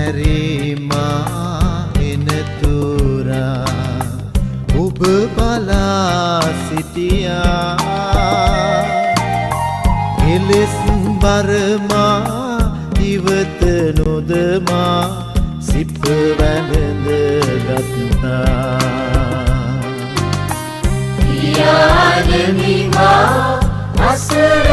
හැරීමා එනතුරා ඔබ බලා සිටියා එලෙස් බරමා ඉවත නොදමා සිප වැළඳ ගත්තා පියාණනි මා අසරණ